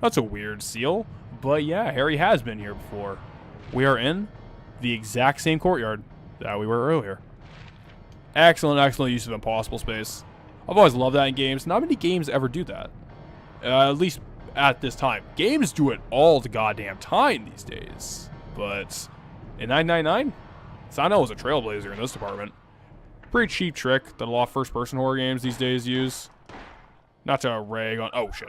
That's a weird seal. But yeah, Harry has been here before. We are in the exact same courtyard that we were earlier. Excellent, excellent use of impossible space. I've always loved that in games. Not many games ever do that. At least at this time. Games do it all the goddamn time these days. But in 999, Sano was a trailblazer in this department. Pretty cheap trick that a lot of first-person horror games these days use. Not to rag on... Oh, shit.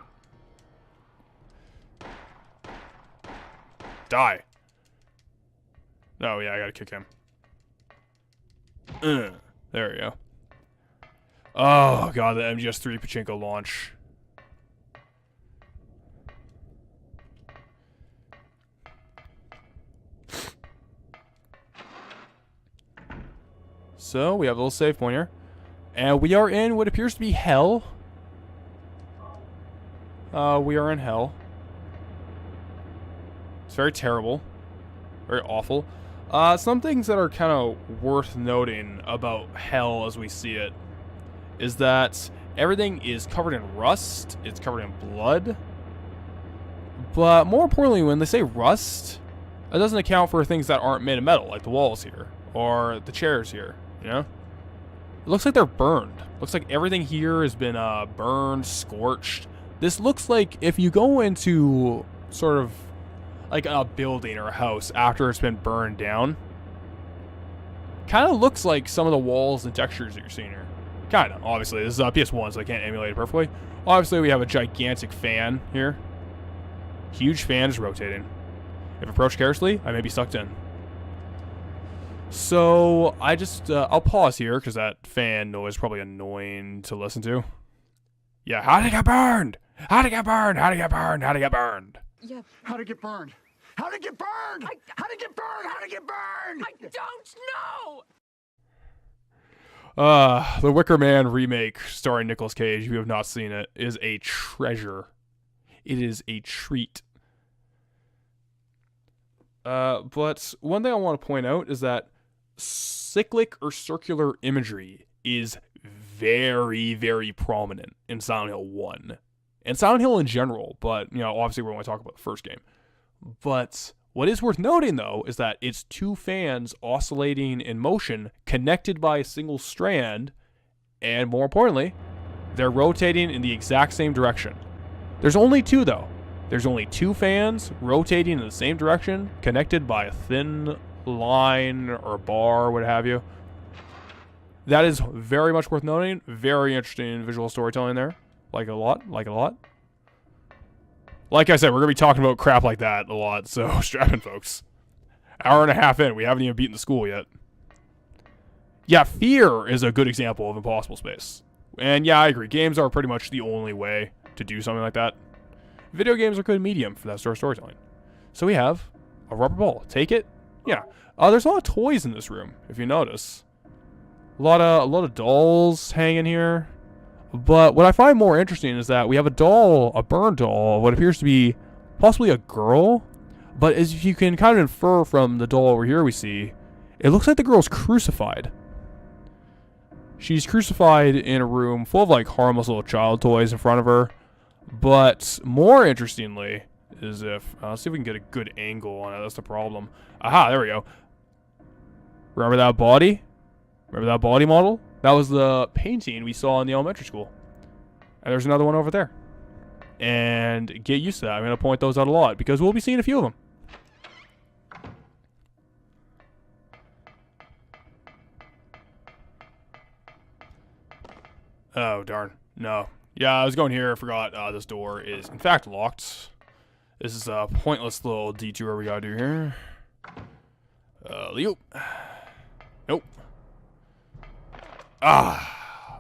Die. Oh, yeah, I gotta kick him. There we go. Oh, God, the MGS3 Pachinko launch. So, we have a little save point here. And we are in what appears to be hell. We are in hell. It's very terrible. Very awful. Some things that are kind of worth noting about hell as we see it is that everything is covered in rust. It's covered in blood. But more importantly, when they say rust, it doesn't account for things that aren't made of metal, like the walls here, or the chairs here, you know? It looks like they're burned. Looks like everything here has been burned, scorched. This looks like if you go into sort of like a building or a house after it's been burned down, kind of looks like some of the walls and textures that you're seeing here. Kind of, obviously. This is PS1, so I can't emulate it perfectly. Obviously, we have a gigantic fan here. Huge fan is rotating. If approached carelessly, I may be sucked in. So, I just, I'll pause here, because that fan noise is probably annoying to listen to. Yeah, how'd it get burned? How'd it get burned? How'd it get burned? How'd it get burned? Yeah. How'd it get burned? How'd it get burned? How'd it get burned? How'd it get burned? I don't know! The Wicker Man remake starring Nicolas Cage, if you have not seen it, is a treasure. It is a treat. But one thing I want to point out is that cyclic or circular imagery is very, very prominent in Silent Hill 1. And Silent Hill in general, but, you know, obviously we're only talking about the first game. But what is worth noting, though, is that it's two fans oscillating in motion, connected by a single strand, and more importantly, they're rotating in the exact same direction. There's only two, though. There's only two fans rotating in the same direction, connected by a thin line or bar, what have you. That is very much worth noting. Very interesting visual storytelling there. Like a lot. Like a lot. Like I said, we're going to be talking about crap like that a lot, so strap in, folks. Hour and a half in, we haven't even beaten the school yet. Yeah, fear is a good example of impossible space. And yeah, I agree. Games are pretty much the only way to do something like that. Video games are a good medium for that sort of storytelling. So we have a rubber ball. Take it. Yeah. There's a lot of toys in this room, if you notice. A lot of dolls hanging here. But what I find more interesting is that we have a doll, a burned doll, what appears to be possibly a girl. But as you can kind of infer from the doll over here we see, it looks like the girl's crucified. She's crucified in a room full of like harmless little child toys in front of her. But more interestingly is if, let's see if we can get a good angle on it. That's the problem. Aha, there we go. Remember that body? Remember that body model? That was the painting we saw in the elementary school. And there's another one over there. And get used to that. I'm going to point those out a lot because we'll be seeing a few of them. Oh, darn. No. Yeah, I was going here. I forgot this door is, in fact, locked. This is a pointless little detour we got to do here. Nope. Oh,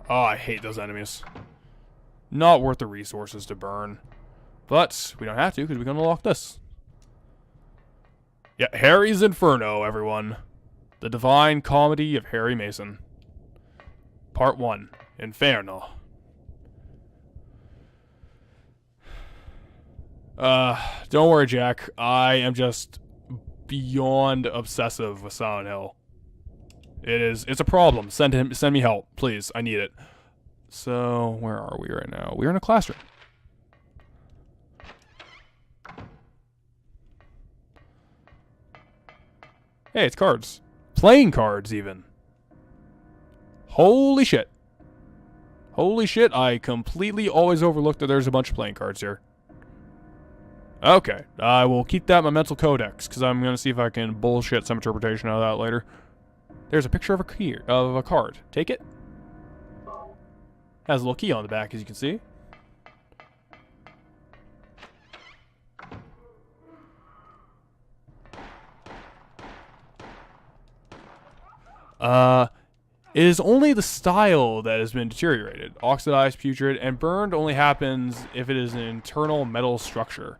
I hate those enemies. Not worth the resources to burn. But we don't have to because we can unlock this. Yeah, Harry's Inferno, everyone. The Divine Comedy of Harry Mason. Part 1. Inferno. Don't worry, Jack. I am just beyond obsessive with Silent Hill. It's a problem. Send me help, please. I need it. So, where are we right now? We're in a classroom. Hey, it's cards. Playing cards, even. Holy shit. Holy shit, I completely always overlooked that there's a bunch of playing cards here. Okay, I will keep that in my mental codex, because I'm going to see if I can bullshit some interpretation out of that later. There's a picture of a card. Take it. Has a little key on the back, as you can see. It is only the style that has been deteriorated. Oxidized, putrid, and burned only happens if it is an internal metal structure.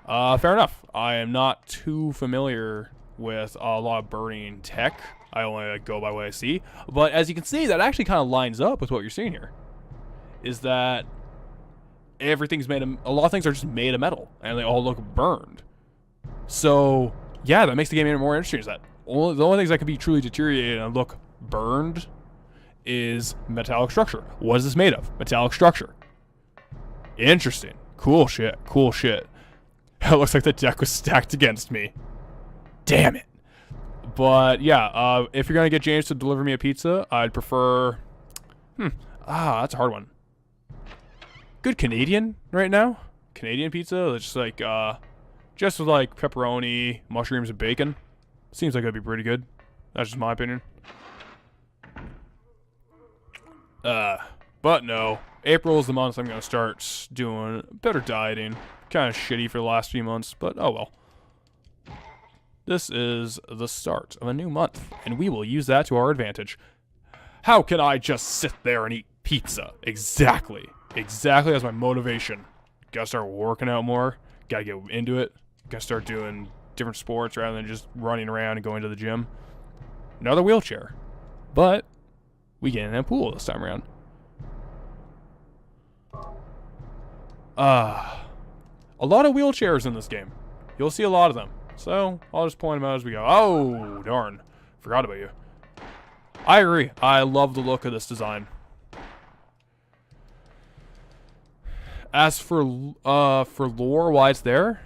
Fair enough. I am not too familiar with a lot of burning tech. I only go by what I see. But as you can see, that actually kind of lines up with what you're seeing here. Is that everything's made of... A lot of things are just made of metal, and they all look burned. So, yeah, that makes the game even more interesting. Is that the only things that could be truly deteriorated and look burned is metallic structure. What is this made of? Metallic structure. Interesting. Cool shit. Cool shit. It looks like the deck was stacked against me. Damn it. But yeah, if you're gonna get James to deliver me a pizza, I'd prefer... that's a hard one. Good Canadian right now. Canadian pizza. That's just like, just with like pepperoni, mushrooms, and bacon. Seems like that'd be pretty good. That's just my opinion. But no. April is the month I'm gonna start doing better dieting. Kind of shitty for the last few months, but oh well. This is the start of a new month, and we will use that to our advantage. How can I just sit there and eat pizza? Exactly. Exactly as my motivation. Gotta start working out more. Gotta get into it. Gotta start doing different sports rather than just running around and going to the gym. Another wheelchair. But we get in a pool this time around. A lot of wheelchairs in this game. You'll see a lot of them. So, I'll just point them out as we go. Oh, darn. Forgot about you. I agree. I love the look of this design. As for lore, why it's there?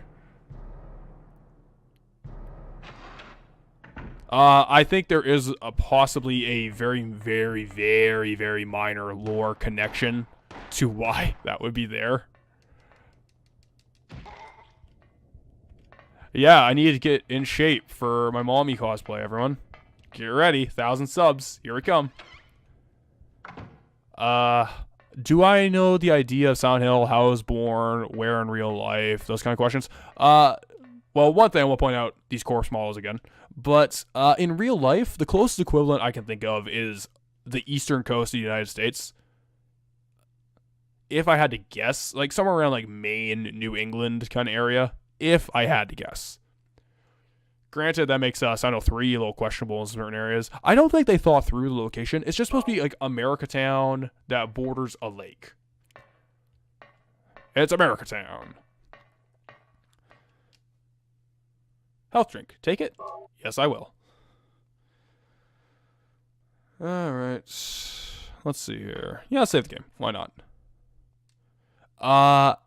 I think there is possibly a very, very, very, very minor lore connection to why that would be there. Yeah, I need to get in shape for my mommy cosplay, everyone. Get ready. 1,000 subs. Here we come. Do I know the idea of Silent Hill, how it was born, where in real life, those kind of questions? Well, one thing I will point out, these corpse models again. But in real life, the closest equivalent I can think of is the eastern coast of the United States. If I had to guess, like somewhere around like Maine, New England kind of area. If I had to guess. Granted, that makes Silent Hill 3 a little questionable in certain areas. I don't think they thought through the location. It's just supposed to be like America Town that borders a lake. It's America Town. Health drink. Take it? Yes, I will. Alright. Let's see here. Yeah, let's save the game. Why not?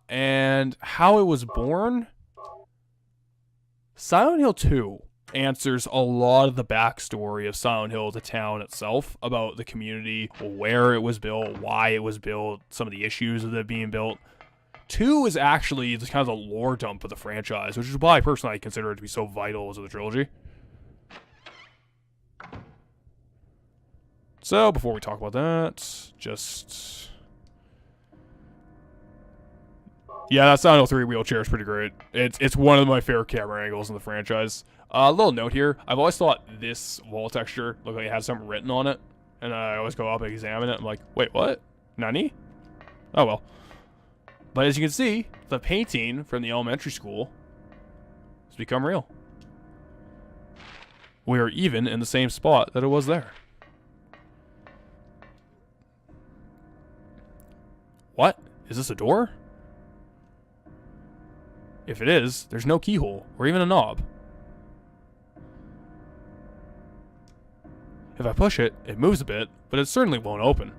And how it was born? Silent Hill 2 answers a lot of the backstory of Silent Hill, the town itself, about the community, where it was built, why it was built, some of the issues of it being built. 2 is actually the kind of the lore dump of the franchise, which is why personally I consider it to be so vital to the trilogy. So, before we talk about that, just... Yeah, that Silent Hill 3 wheelchair is pretty great. It's one of my favorite camera angles in the franchise. A little note here. I've always thought this wall texture looked like it had something written on it. And I always go up and examine it. I'm like, wait, what? Nani? Oh, well. But as you can see, the painting from the elementary school has become real. We are even in the same spot that it was there. What? Is this a door? If it is, there's no keyhole, or even a knob. If I push it, it moves a bit, but it certainly won't open.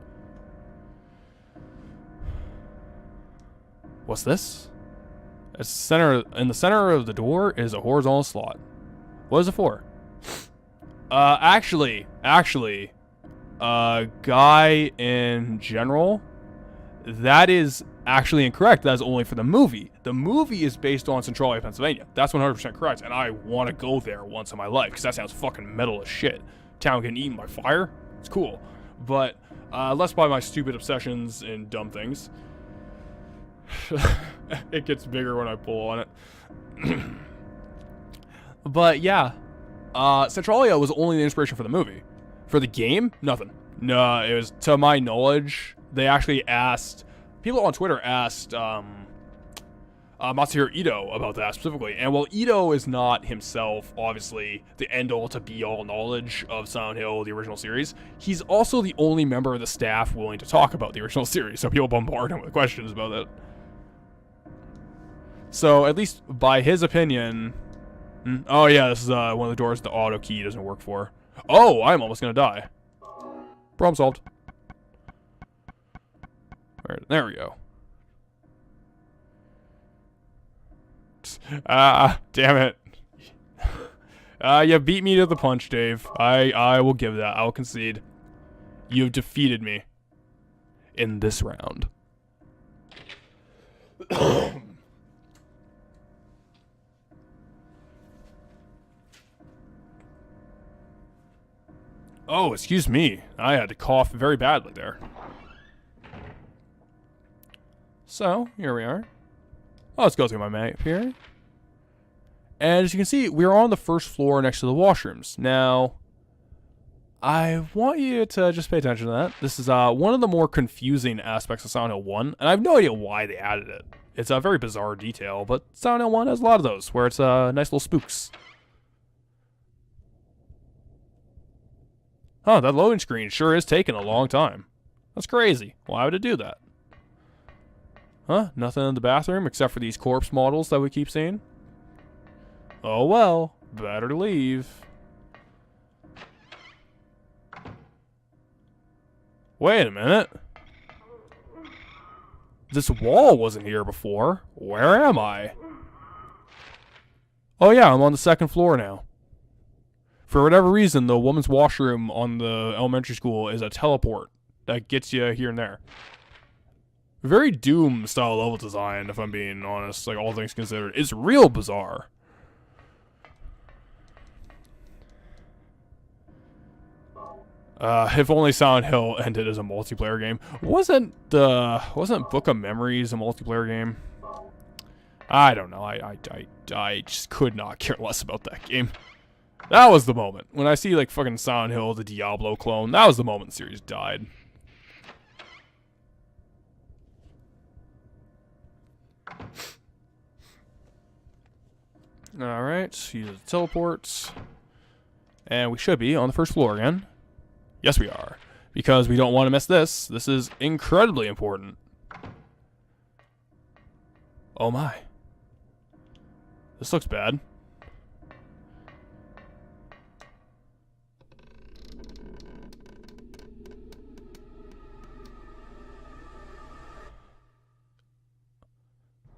What's this? In the center of the door is a horizontal slot. What is it for? Actually, guy in general, that is actually incorrect. That is only for the movie. The movie is based on Centralia, Pennsylvania. That's 100% correct, and I want to go there once in my life, because that sounds fucking metal as shit. Town getting eaten by fire? It's cool. But, less by my stupid obsessions and dumb things. It gets bigger when I pull on it. But, yeah. Centralia was only the inspiration for the movie. For the game, nothing. No, it was, to my knowledge, they actually asked, people on Twitter asked, Matsuhiro Ito about that specifically. And while Ito is not himself, obviously, the end-all to be-all knowledge of Silent Hill, the original series, he's also the only member of the staff willing to talk about the original series, so people bombard him with questions about it. So, at least by his opinion... Oh yeah, this is one of the doors the auto key doesn't work for. Oh, I'm almost gonna die. Problem solved. There we go. Damn it. You beat me to the punch, Dave. I will give that. I will concede. You've defeated me. In this round. Oh, excuse me. I had to cough very badly there. So, here we are. Oh, let's go through my map here. And as you can see, we're on the first floor next to the washrooms. Now, I want you to just pay attention to that. This is one of the more confusing aspects of Silent Hill 1, and I have no idea why they added it. It's a very bizarre detail, but Silent Hill 1 has a lot of those, where it's nice little spooks. Huh, that loading screen sure is taking a long time. That's crazy. Why would it do that? Huh? Nothing in the bathroom except for these corpse models that we keep seeing? Oh well, better leave. Wait a minute. This wall wasn't here before. Where am I? Oh yeah, I'm on the second floor now. For whatever reason, the woman's washroom on the elementary school is a teleport that gets you here and there. Very Doom style level design, if I'm being honest, like all things considered. It's real bizarre. If only Silent Hill ended as a multiplayer game. Wasn't Book of Memories a multiplayer game? I don't know. I just could not care less about that game. That was the moment. When I see, like, fucking Silent Hill, the Diablo clone, that was the moment the series died. Alright, use the teleports. And we should be on the first floor again. Yes, we are. Because we don't want to miss this. This is incredibly important. Oh my. This looks bad.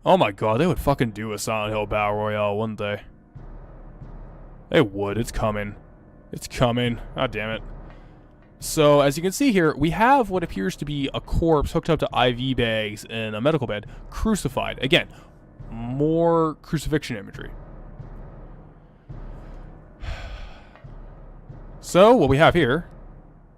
Oh my god, they would fucking do a Silent Hill Battle Royale, wouldn't they? They would, it's coming. It's coming. God damn it. So, as you can see here, we have what appears to be a corpse hooked up to IV bags in a medical bed, crucified. Again, more crucifixion imagery. So, what we have here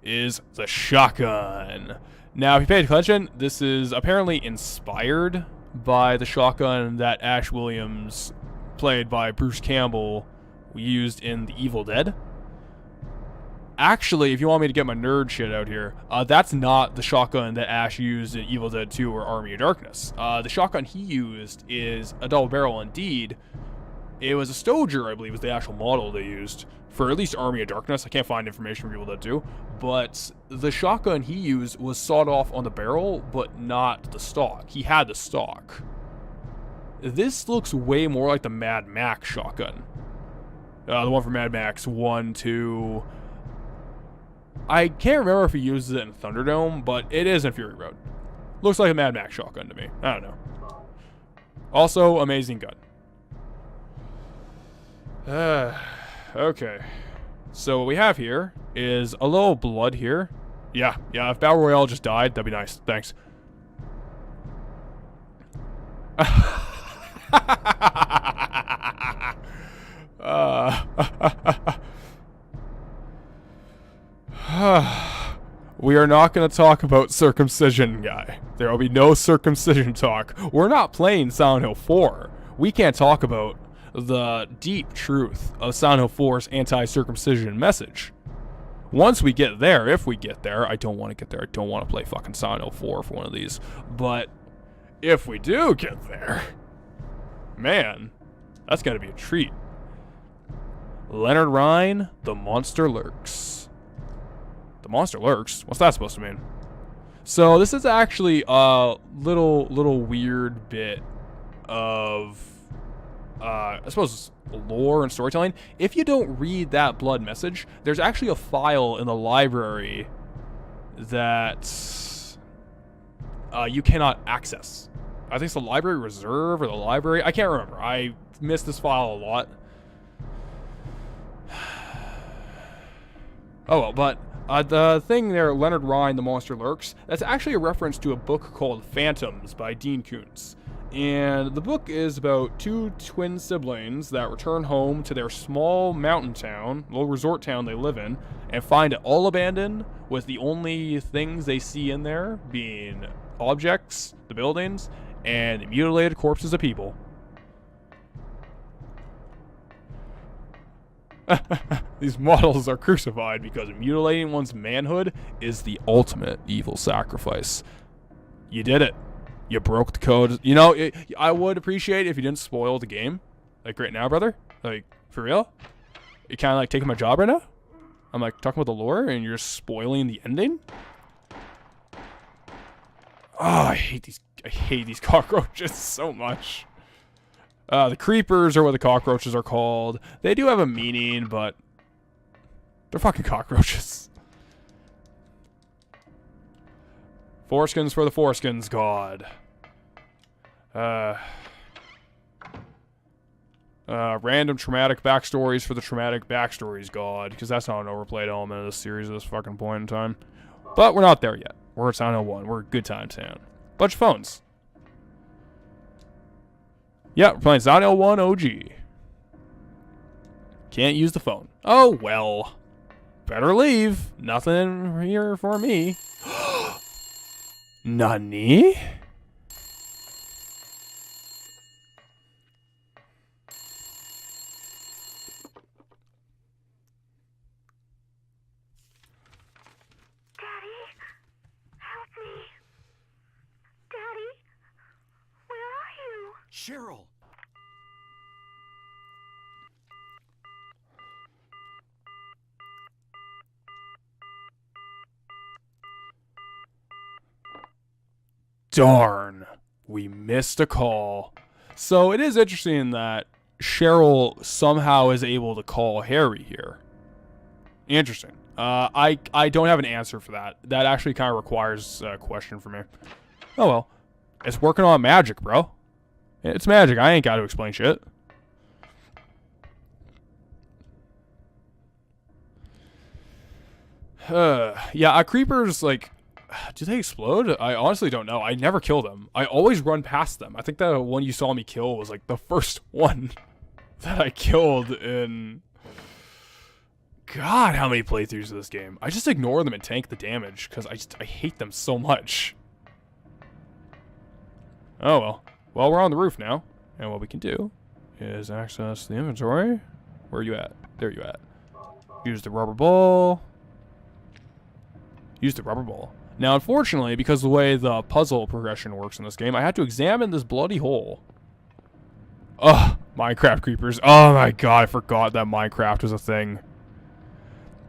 is the shotgun. Now, if you pay attention, this is apparently inspired by the shotgun that Ash Williams, played by Bruce Campbell, used in The Evil Dead. Actually, if you want me to get my nerd shit out here, that's not the shotgun that Ash used in Evil Dead 2 or Army of Darkness. The shotgun he used is a double barrel indeed. It was a Stoger, I believe, was the actual model they used for at least Army of Darkness. I can't find information for Evil Dead 2. But the shotgun he used was sawed off on the barrel, but not the stock. He had the stock. This looks way more like the Mad Max shotgun. The one from Mad Max 1, 2... I can't remember if he uses it in Thunderdome, but it is in Fury Road. Looks like a Mad Max shotgun to me. I don't know. Also, amazing gun. Okay. So what we have here is a little blood here. Yeah, if Battle Royale just died, that'd be nice. Thanks. We are not going to talk about circumcision, guy. There will be no circumcision talk. We're not playing Silent Hill 4. We can't talk about the deep truth of Silent Hill 4's anti-circumcision message. Once we get there, if we get there, I don't want to get there. I don't want to play fucking Silent Hill 4 for one of these. But if we do get there, man, that's got to be a treat. Leonard Rhine, The Monster Lurks. The Monster Lurks? What's that supposed to mean? So this is actually a little weird bit of, I suppose, lore and storytelling. If you don't read that blood message, there's actually a file in the library that you cannot access. I think it's the library reserve or the library. I can't remember. I missed this file a lot. Oh well, but the thing there, Leonard Rhine, The Monster Lurks, that's actually a reference to a book called Phantoms by Dean Koontz. And the book is about two twin siblings that return home to their small mountain town, little resort town they live in, and find it all abandoned, with the only things they see in there being objects, the buildings, and mutilated corpses of people. These models are crucified because mutilating one's manhood is the ultimate evil sacrifice. You did it. You broke the code. You know, I would appreciate it if you didn't spoil the game. Like right now, brother. Like, for real? You're kind of like taking my job right now? I'm like talking about the lore and you're spoiling the ending? Oh, I hate these cockroaches so much. The creepers are what the cockroaches are called. They do have a meaning, but they're fucking cockroaches. Foreskins for the Foreskins God. Random traumatic backstories for the traumatic backstories God, because that's not an overplayed element of this series at this fucking point in time. But we're not there yet. We're at Silent Hill 1. We're a good time town. Bunch of phones. Yeah, we're playing Silent Hill 1 OG. Can't use the phone. Oh, well. Better leave. Nothing here for me. Nani? Daddy, help me. Daddy, where are you? Cheryl! Darn. We missed a call. So it is interesting that Cheryl somehow is able to call Harry here. Interesting. I don't have an answer for that. That actually kind of requires a question for me. Oh well. It's working on magic, bro. It's magic. I ain't got to explain shit. Yeah, creepers, like, do they explode? I honestly don't know. I never kill them. I always run past them. I think the one you saw me kill was, like, the first one that I killed in... God, how many playthroughs of this game? I just ignore them and tank the damage, because I hate them so much. Oh, well. Well, we're on the roof now. And what we can do is access the inventory. Where are you at? There you at. Use the rubber ball. Use the rubber ball. Now, unfortunately, because of the way the puzzle progression works in this game, I had to examine this bloody hole. Ugh, Minecraft creepers. Oh my god, I forgot that Minecraft was a thing.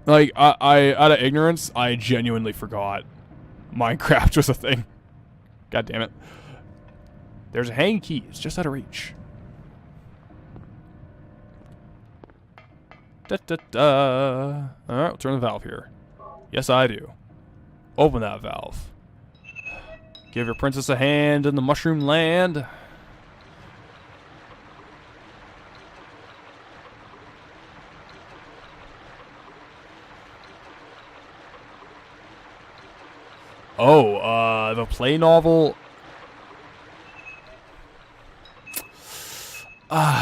Like, I out of ignorance, I genuinely forgot Minecraft was a thing. God damn it. There's a hanging key. It's just out of reach. Da-da-da. Alright, we'll turn the valve here. Yes, I do. Open that valve. Give your princess a hand in the mushroom land. Oh, the play novel.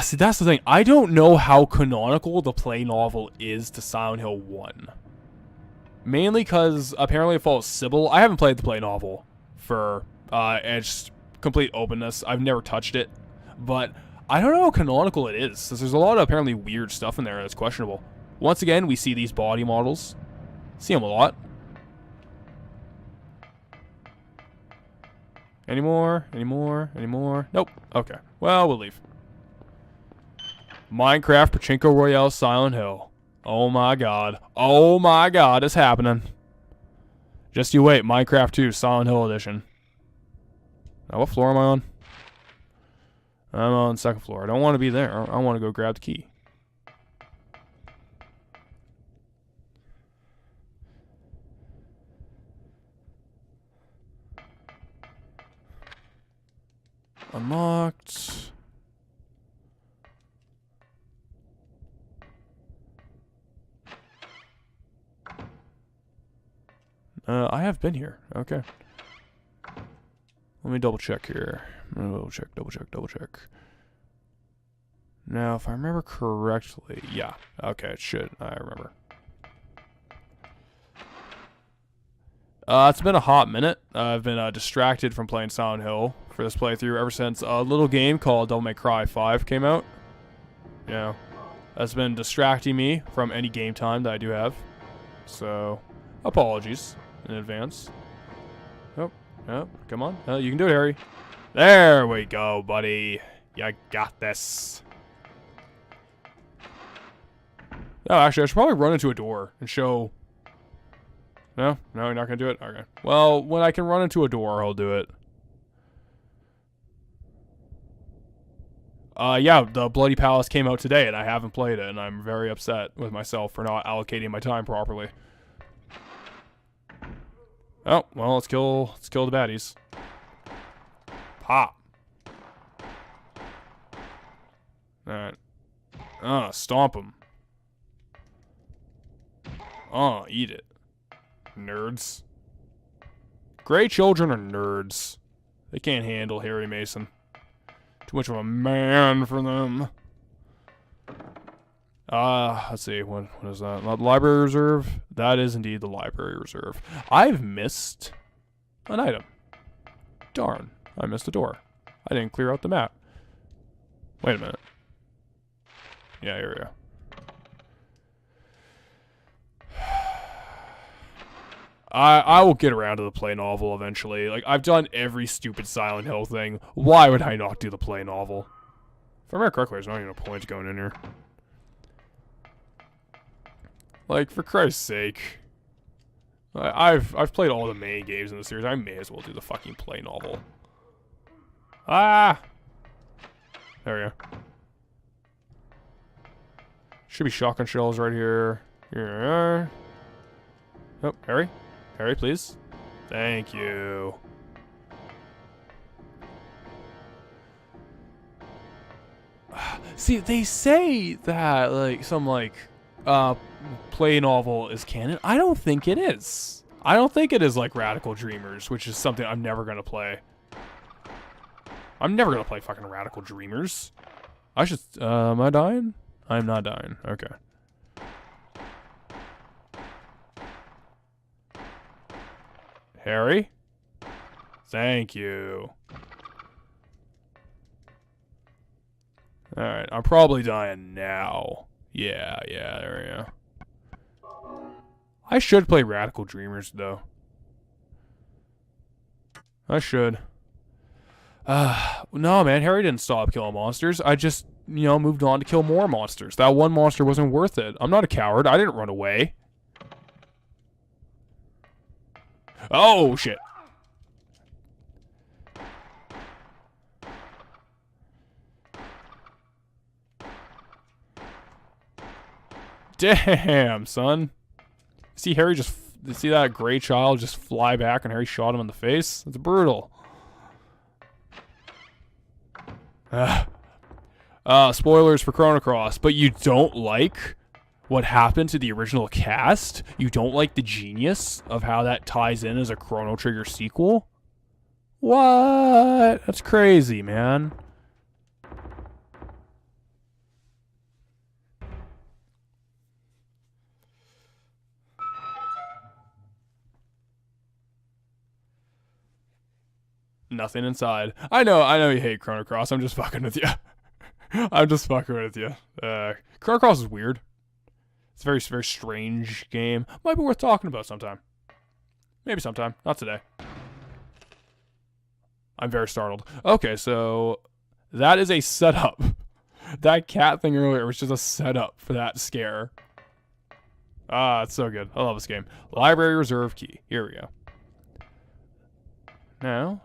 See, that's the thing. I don't know how canonical the play novel is to Silent Hill 1. Mainly because apparently it follows Sybil. I haven't played the play novel for just complete openness. I've never touched it. But I don't know how canonical it is, since there's a lot of apparently weird stuff in there that's questionable. Once again, we see these body models. See them a lot. Any more? Any more? Any more? Nope. Okay. Well, we'll leave. Minecraft Pachinko Royale Silent Hill. Oh my god. Oh my god, it's happening. Just you wait. Minecraft 2 Silent Hill Edition. Now, what floor am I on? I'm on the second floor. I don't want to be there. I want to go grab the key. Unlocked. I have been here. Okay. Let me double check here. Double check. Now, if I remember correctly, yeah. Okay, it should. I remember. It's been a hot minute. I've been distracted from playing Silent Hill for this playthrough ever since a little game called Devil May Cry 5 came out. You know, that's been distracting me from any game time that I do have. So, apologies in advance. Oh, come on. You can do it, Harry. There we go, buddy. You got this. Oh, actually, I should probably run into a door and show... No, you're not going to do it? Okay. Well, when I can run into a door, I'll do it. Yeah, the Bloody Palace came out today, and I haven't played it, and I'm very upset with myself for not allocating my time properly. Oh, well, let's kill the baddies. Pop. Alright. Stomp them. Eat it. Nerds. Gray children are nerds. They can't handle Harry Mason. Too much of a man for them. Let's see. What is that? The Library Reserve? That is indeed the Library Reserve. I've missed an item. Darn. I missed a door. I didn't clear out the map. Wait a minute. Yeah, here we go. I will get around to the play novel eventually. Like, I've done every stupid Silent Hill thing. Why would I not do the play novel? If I remember correctly, there's not even a point going in here. Like, for Christ's sake. I've played all the main games in the series. I may as well do the fucking play novel. Ah! There we go. Should be shotgun shells right here. Here. Oh, Harry? Harry, please. Thank you. See, they say that, like, some, like, play novel is canon. I don't think it is. I don't think it is like Radical Dreamers, which is something I'm never going to play. I'm never going to play fucking Radical Dreamers. I should... am I dying? I'm not dying. Okay. Harry? Thank you. Alright, I'm probably dying now. Yeah, there we go. I should play Radical Dreamers, though. I should. No, man, Harry didn't stop killing monsters. I just, moved on to kill more monsters. That one monster wasn't worth it. I'm not a coward. I didn't run away. Oh, shit. Damn, son. See Harry see that gray child just fly back and Harry shot him in the face? That's brutal. Spoilers for Chrono Cross, but you don't like what happened to the original cast? You don't like the genius of how that ties in as a Chrono Trigger sequel? What? That's crazy, man. Nothing inside. I know you hate Chrono Cross. I'm just fucking with you. I'm just fucking with you. Chrono Cross is weird. It's a very, very strange game. Might be worth talking about sometime. Maybe sometime. Not today. I'm very startled. Okay, so that is a setup. That cat thing earlier was just a setup for that scare. Ah, it's so good. I love this game. Library reserve key. Here we go. Now,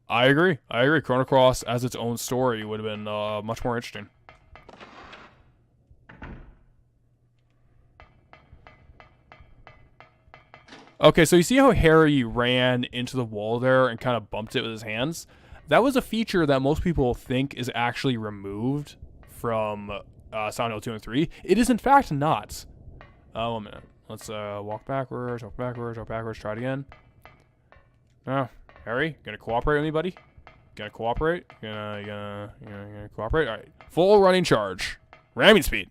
I agree. Chrono Cross as its own story would have been much more interesting. Okay, so you see how Harry ran into the wall there and kind of bumped it with his hands? That was a feature that most people think is actually removed from Silent Hill 2 and 3. It is in fact not. 1 minute. Let's walk backwards, try it again. Harry, gonna cooperate with me, buddy? Gonna cooperate? You gonna cooperate? Alright. Full running charge. Ramming speed.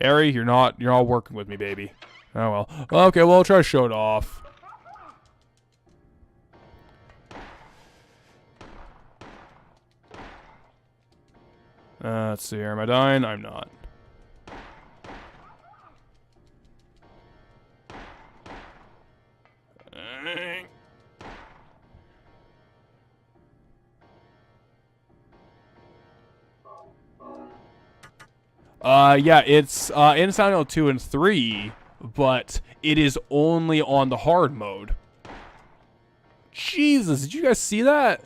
Harry, you're not working with me, baby. Oh well. Okay, well I'll try to show it off. Let's see here. Am I dying? I'm not. Yeah, it's in Silent Hill 2 and 3, but it is only on the hard mode. Jesus, did you guys see that?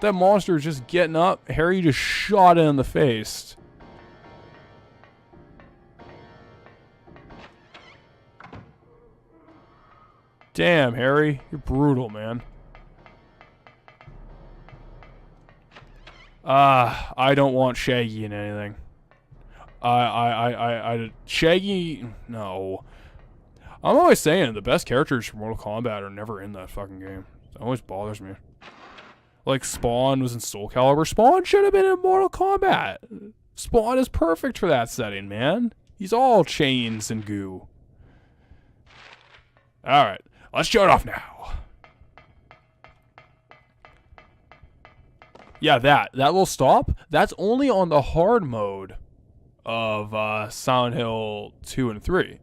That monster is just getting up. Harry just shot it in the face. Damn, Harry, you're brutal, man. I don't want Shaggy in anything. Shaggy, no. I'm always saying the best characters from Mortal Kombat are never in that fucking game. It always bothers me. Like Spawn was in Soul Calibur. Spawn should have been in Mortal Kombat. Spawn is perfect for that setting, man. He's all chains and goo. Alright, let's show it off now. Yeah, that little stop, that's only on the hard mode of Silent Hill 2 and 3.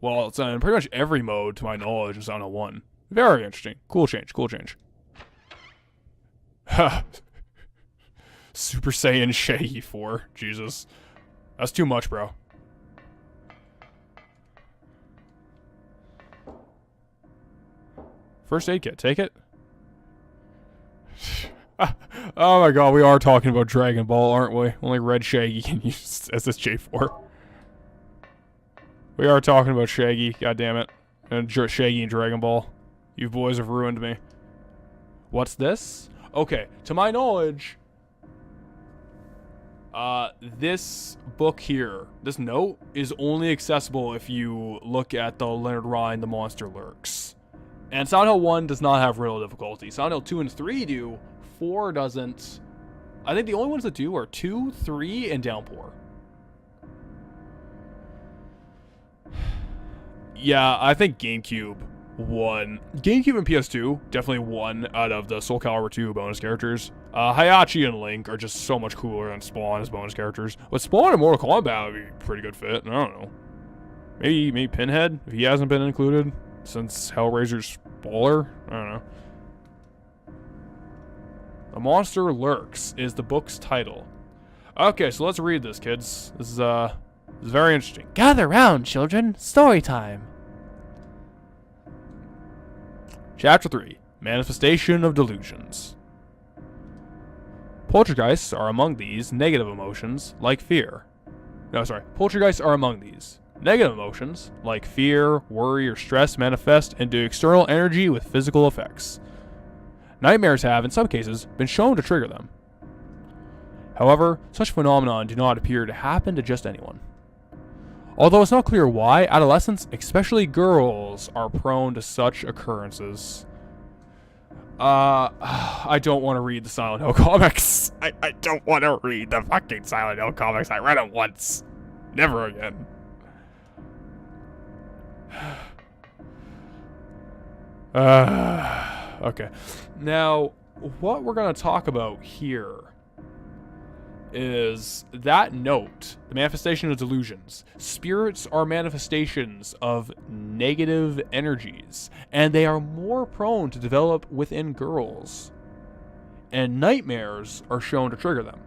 Well, it's in pretty much every mode, to my knowledge, in Silent Hill 1. Very interesting. Cool change, cool change. Super Saiyan Shaggy 4. Jesus. That's too much, bro. First aid kit, take it. Oh my god, we are talking about Dragon Ball, aren't we? Only Red Shaggy can use SSJ4. We are talking about Shaggy, god damn it. And Shaggy and Dragon Ball. You boys have ruined me. What's this? Okay, to my knowledge, this book here, this note, is only accessible if you look at the Leonard Rhyme, The Monster Lurks. And Silent Hill 1 does not have real difficulty. Silent Hill 2 and 3 do. 4 doesn't. I think the only ones that do are 2, 3, and Downpour. Yeah, I think GameCube won. GameCube and PS2 definitely won out of the Soul Calibur 2 bonus characters. Hayachi and Link are just so much cooler than Spawn as bonus characters. But Spawn and Mortal Kombat would be a pretty good fit. I don't know. Maybe Pinhead, if he hasn't been included since Hellraiser's baller. I don't know. The Monster Lurks is the book's title. Okay, so let's read this, kids. This is very interesting. Gather round, children. Story time. Chapter 3. Manifestation of Delusions. Poltergeists are among these negative emotions, like fear. Poltergeists are among these. Negative emotions, like fear, worry, or stress, manifest into external energy with physical effects. Nightmares have, in some cases, been shown to trigger them. However, such phenomenon do not appear to happen to just anyone. Although it's not clear why, adolescents, especially girls, are prone to such occurrences. I don't want to read the Silent Hill comics. I don't want to read the fucking Silent Hill comics. I read them once. Never again. Okay. Now, what we're going to talk about here is that note, the manifestation of delusions. Spirits are manifestations of negative energies, and they are more prone to develop within girls. And nightmares are shown to trigger them.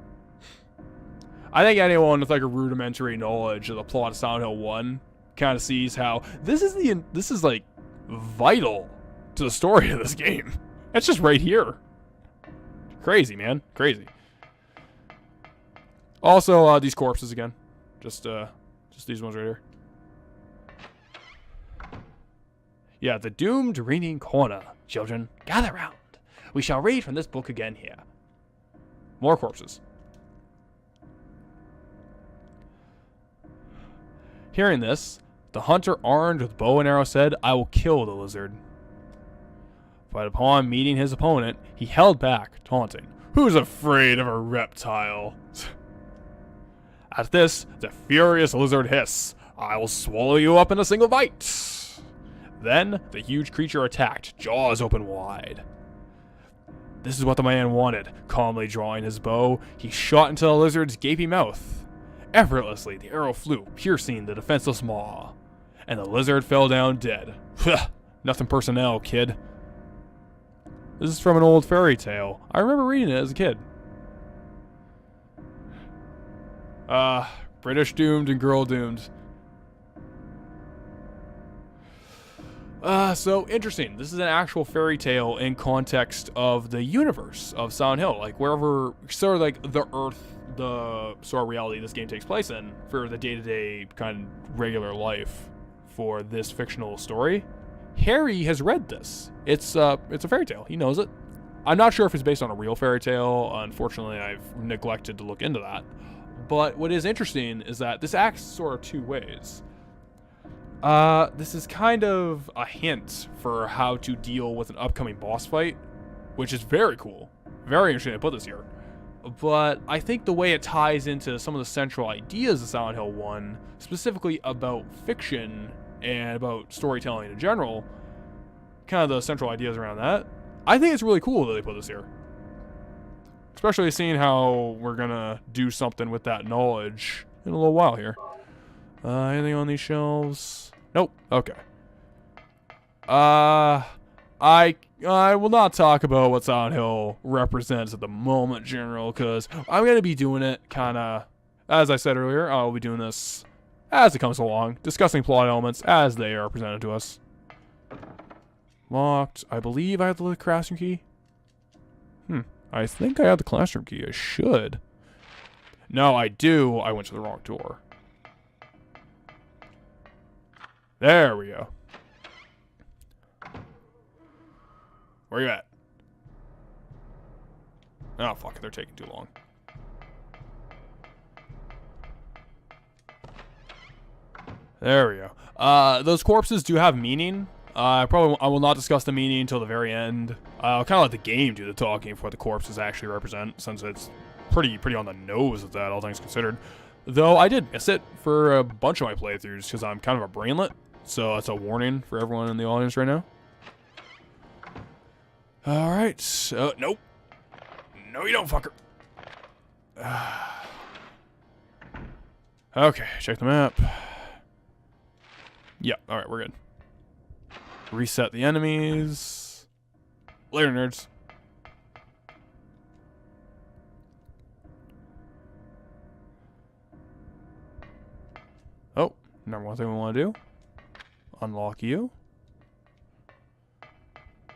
I think anyone with like a rudimentary knowledge of the plot of Silent Hill 1 kind of sees how this is like vital to the story of this game. It's just right here. Crazy, man. Crazy. Also, these corpses again. Just these ones right here. Yeah, the doomed reading corner. Children, gather round. We shall read from this book again here. More corpses. Hearing this, the hunter armed with bow and arrow said, "I will kill the lizard." But upon meeting his opponent, he held back, taunting, "Who's afraid of a reptile?" At this, the furious lizard hissed, "I will swallow you up in a single bite." Then, the huge creature attacked, jaws open wide. This is what the man wanted. Calmly drawing his bow, he shot into the lizard's gaping mouth. Effortlessly, the arrow flew, piercing the defenseless maw, and the lizard fell down dead. Nothing personnel, kid. This is from an old fairy tale. I remember reading it as a kid. British doomed and girl doomed. So interesting. This is an actual fairy tale in context of the universe of Silent Hill. Like wherever, sort of like the Earth, the sort of reality this game takes place in for the day-to-day kind of regular life for this fictional story. Harry has read this. It's a fairy tale. He knows it. I'm not sure if it's based on a real fairy tale. Unfortunately, I've neglected to look into that. But what is interesting is that this acts sort of two ways. This is kind of a hint for how to deal with an upcoming boss fight, which is very cool. Very interesting to put this here. But I think the way it ties into some of the central ideas of Silent Hill 1, specifically about fiction and about storytelling in general, kind of the central ideas around that, I think it's really cool that they put this here. Especially seeing how we're gonna do something with that knowledge in a little while here. Anything on these shelves? Nope. Okay. I will not talk about what Silent Hill represents at the moment, General, because I'm gonna be doing it kind of, as I said earlier, I'll be doing this as it comes along, discussing plot elements as they are presented to us. Locked. I believe I have the classroom key. I think I have the classroom key. I should. No, I do. I went to the wrong door. There we go. Where you at? Oh, fuck it. They're taking too long. There we go. Those corpses do have meaning. I will not discuss the meaning until the very end. I'll kind of let the game do the talking for what the corpses actually represent, since it's pretty on the nose with that, all things considered. Though I did miss it for a bunch of my playthroughs because I'm kind of a brainlet, so that's a warning for everyone in the audience right now. All right. Nope. No, you don't, fucker. Okay, check the map. Yeah, all right, we're good. Reset the enemies. Later, nerds. Oh, number one thing we want to do. Unlock you.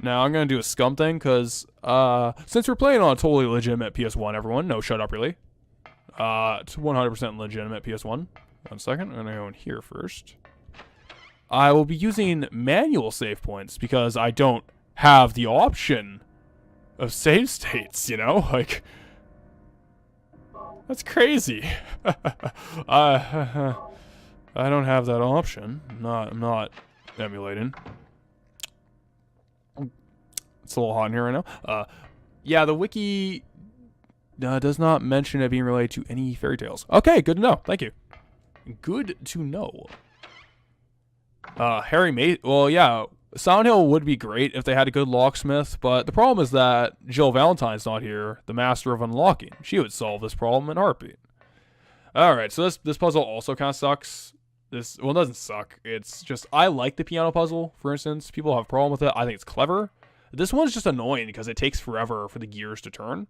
Now, I'm going to do a scum thing, because since we're playing on a totally legitimate PS1, everyone, no shut up, really. It's 100% legitimate PS1. 1 second, I'm going to go in here first. I will be using manual save points because I don't have the option of save states, you know? Like, That's crazy. I don't have that option. I'm not emulating. It's a little hot in here right now. Yeah, the wiki does not mention it being related to any fairy tales. Okay, good to know. Thank you. Good to know. Well, yeah, Silent Hill would be great if they had a good locksmith, but the problem is that Jill Valentine's not here, the master of unlocking. She would solve this problem in a heartbeat. Alright, so this puzzle also kind of sucks. Well, it doesn't suck. It's just, I like the piano puzzle, for instance. People have a problem with it. I think it's clever. This one's just annoying because it takes forever for the gears to turn.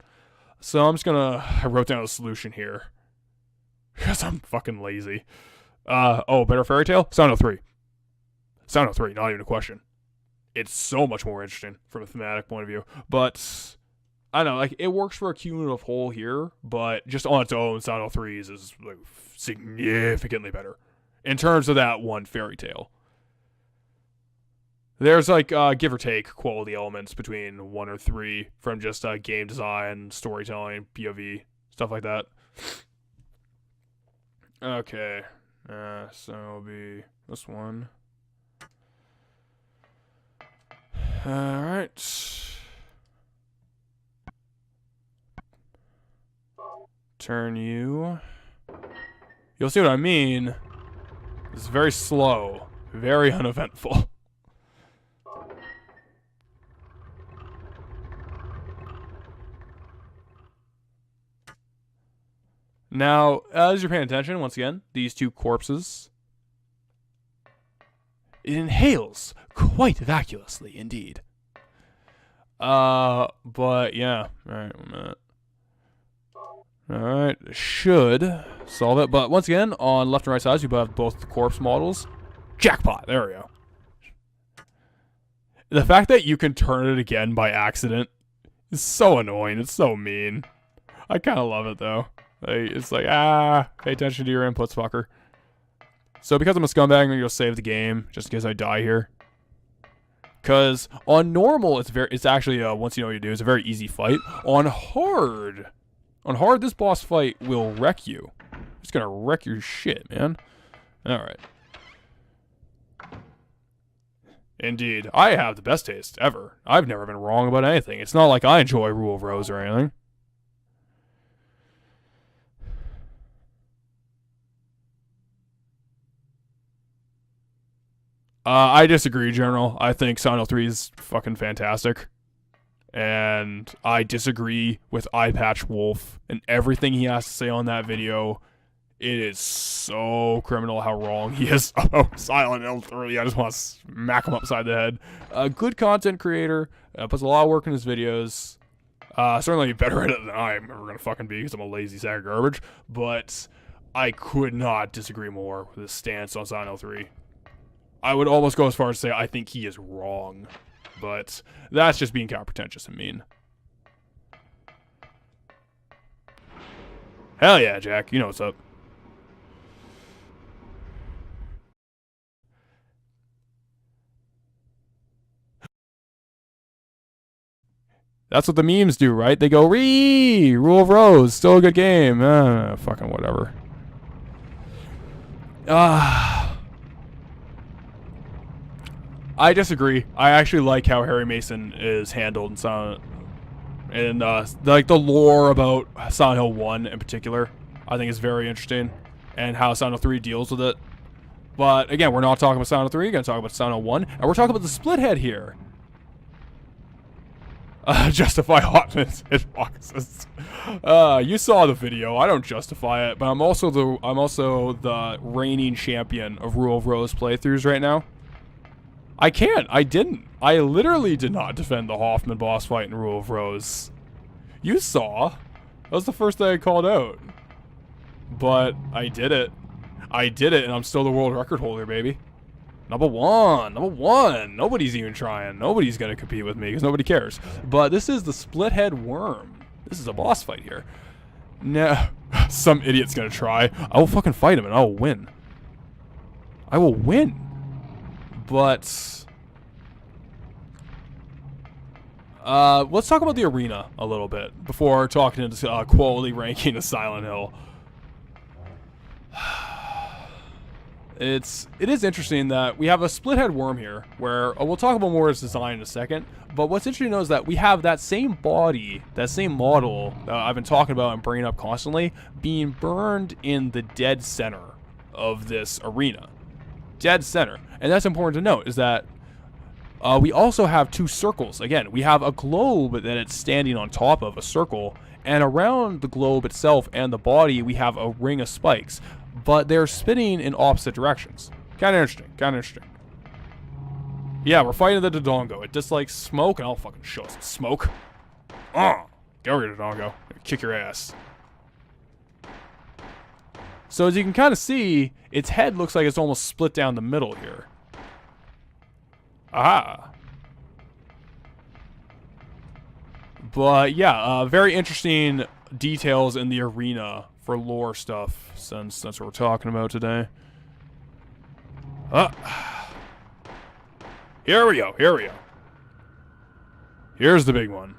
So I'm just gonna, I wrote down a solution here. Because I'm fucking lazy. Better fairy tale? Silent Hill 3. Silent Hill 3, not even a question. It's so much more interesting from a thematic point of view. But, I don't know, like, it works for a cumulative whole here, but just on its own, Silent Hill 3 is like, significantly better. In terms of that one fairy tale. There's, like, give or take quality elements between 1 or 3 from just game design, storytelling, POV, stuff like that. Okay. So it'll be this one. Alright. Turn you. You'll see what I mean. It's very slow. Very uneventful. Now, as you're paying attention, once again, these two corpses. It inhales quite vacuously, indeed. But yeah. Alright, 1 minute. Alright, should solve it. But once again, on left and right sides, you have both the corpse models. Jackpot! There we go. The fact that you can turn it again by accident is so annoying. It's so mean. I kind of love it, though. It's like, pay attention to your inputs, fucker. So because I'm a scumbag, I'm gonna go save the game, just in case I die here. Because on normal, it's actually, once you know what you do, it's a very easy fight. On hard, this boss fight will wreck you. It's gonna wreck your shit, man. Alright. Indeed. I have the best taste ever. I've never been wrong about anything. It's not like I enjoy Rule of Rose or anything. I disagree, General. I think Silent Hill 3 is fucking fantastic. And I disagree with Eyepatch Wolf and everything he has to say on that video. It is so criminal how wrong he is about Silent Hill 3. I just want to smack him upside the head. A good content creator, puts a lot of work in his videos. Certainly better at it than I'm ever going to fucking be because I'm a lazy sack of garbage. But I could not disagree more with his stance on Silent Hill 3. I would almost go as far as to say I think he is wrong. But that's just being kind of pretentious and mean. Hell yeah, Jack. You know what's up. That's what the memes do, right? They go, Rule of Rose, still a good game. Fucking whatever. I disagree. I actually like how Harry Mason is handled in Silent, and like the lore about Silent Hill 1 in particular, I think is very interesting, and how Silent Hill 3 deals with it. But again, we're not talking about Silent Hill 3. We're going to talk about Silent Hill 1, and we're talking about the split head here. Justify hotness hitboxes. You saw the video. I don't justify it, but I'm also the reigning champion of Rule of Rose playthroughs right now. I can't. I didn't. I literally did not defend the Hoffman boss fight in Rule of Rose. You saw. That was the first thing I called out. But I did it. I did it, and I'm still the world record holder, baby. Number one. Number one. Nobody's even trying. Nobody's going to compete with me because nobody cares. But this is the split head worm. This is a boss fight here. Nah. Some idiot's going to try. I will fucking fight him, and I will win. I will win. But Let's talk about the arena a little bit before talking into quality ranking of Silent Hill. It is interesting that we have a split head worm here, where we'll talk about more its design in a second. But what's interesting to know is that we have that same body, that same model that I've been talking about and bringing up constantly, being burned in the dead center of this arena. Dead center. And that's important to note, is that we also have two circles. Again, we have a globe that it's standing on top of, a circle, and around the globe itself and the body, we have a ring of spikes. But they're spinning in opposite directions. Kind of interesting. Yeah, we're fighting the Dodongo. It dislikes smoke, and I'll fucking show us smoke. Go here, Dodongo. Kick your ass. So as you can kind of see, its head looks like it's almost split down the middle here. Aha. But yeah, very interesting details in the arena for lore stuff, since that's what we're talking about today. Here we go. Here's the big one.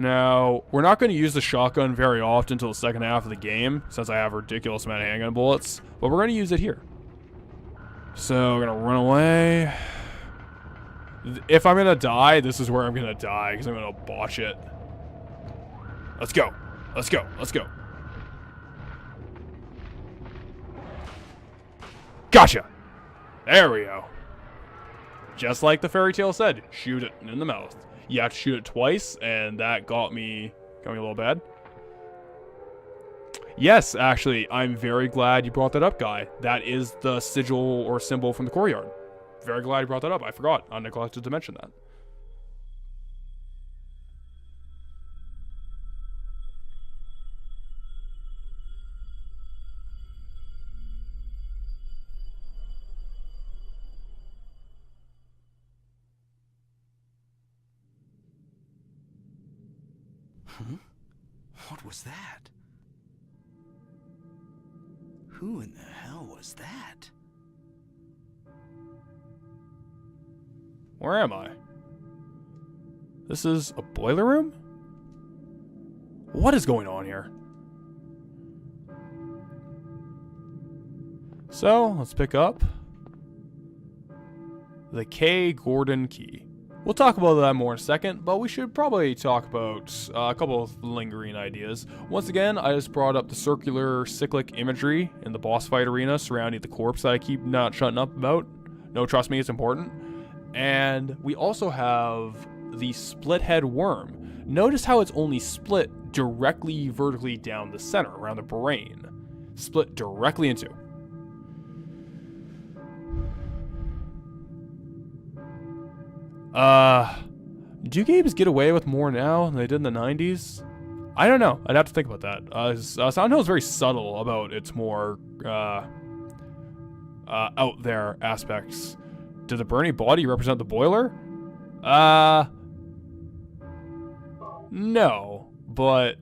Now, we're not going to use the shotgun very often until the second half of the game, since I have a ridiculous amount of handgun bullets, but we're going to use it here. So, we're going to run away. If I'm going to die, this is where I'm going to die, because I'm going to botch it. Let's go. Gotcha! There we go. Just like the fairy tale said, shoot it in the mouth. You have to shoot it twice, and that got me a little bad. Yes, actually, I'm very glad you brought that up, Guy. That is the sigil or symbol from the courtyard. Very glad you brought that up. I forgot. I neglected to mention that. What was that? Who in the hell was that? Where am I? This is a boiler room? What is going on here? So, let's pick up the K. Gordon key. We'll talk about that more in a second, but we should probably talk about a couple of lingering ideas. Once again, I just brought up the circular cyclic imagery in the boss fight arena surrounding the corpse that I keep not shutting up about. No, trust me, it's important. And we also have the split head worm. Notice how it's only split directly vertically down the center, around the brain. Split directly in two. Do games get away with more now than they did in the 90s? I don't know. I'd have to think about that. Silent Hill is very subtle about its more out there aspects. Did the burning body represent the boiler? No, but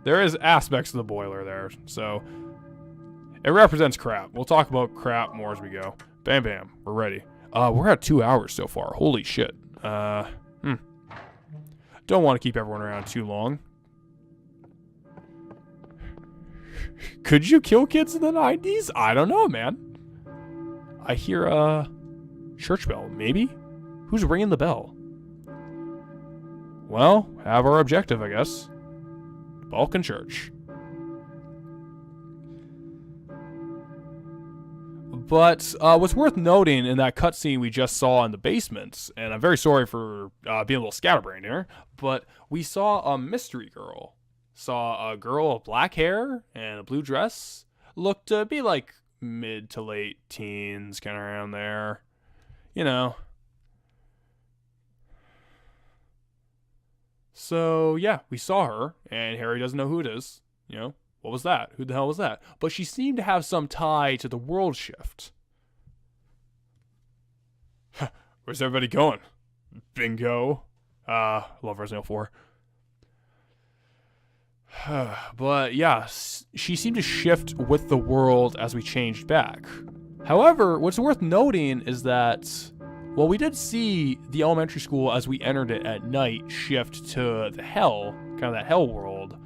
there is aspects of the boiler there, so it represents crap. We'll talk about crap more as we go. Bam, bam, we're ready. We're at 2 hours so far. Holy shit. Don't want to keep everyone around too long. Could you kill kids in the 90s? I don't know, man. I hear a church bell. Maybe? Who's ringing the bell? Well, have our objective, I guess. Balkan Church. But what's worth noting in that cutscene we just saw in the basement, and I'm very sorry for being a little scatterbrained here, but we saw a mystery girl. Saw a girl with black hair and a blue dress. Looked to be like mid to late teens, kind of around there. You know. So, yeah, we saw her, and Harry doesn't know who it is, you know. What was that? Who the hell was that? But she seemed to have some tie to the world shift. Where's everybody going? Bingo. Love Resident Evil 4. But yeah, she seemed to shift with the world as we changed back. However, what's worth noting is that Well, we did see the elementary school as we entered it at night shift to the hell, kind of that hell world.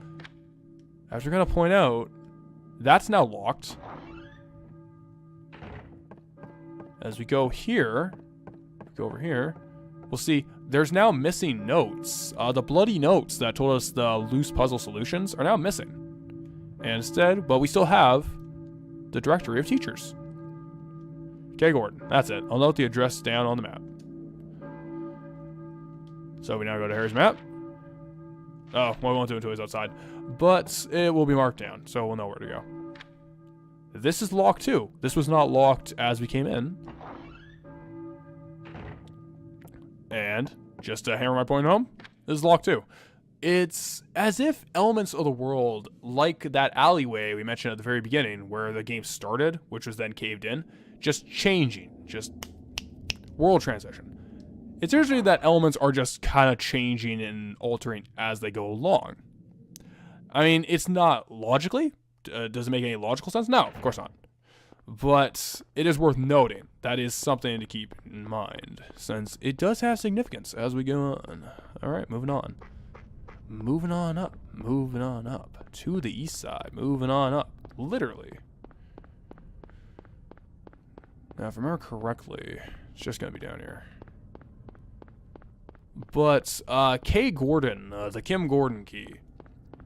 As we're going to point out, that's now locked. As we go here, go over here, we'll see there's now missing notes. The bloody notes that told us the loose puzzle solutions are now missing. And instead, but we still have the directory of teachers. Okay, Gordon, that's it. I'll note the address down on the map. So we now go to Harry's map. Oh, well, we won't do it until he's outside. But it will be marked down, so we'll know where to go. This is locked too. This was not locked as we came in. And just to hammer my point home, this is locked too. It's as if elements of the world, like that alleyway we mentioned at the very beginning, where the game started, which was then caved in, just changing, just world transition. It's interesting that elements are just kind of changing and altering as they go along. I mean, it's not logically. Does it make any logical sense? No, of course not. But it is worth noting. That is something to keep in mind, since it does have significance as we go on. Alright, moving on. Moving on up. Moving on up. To the east side. Moving on up. Literally. Now, if I remember correctly, it's just going to be down here. But, K. Gordon, the Kim Gordon key.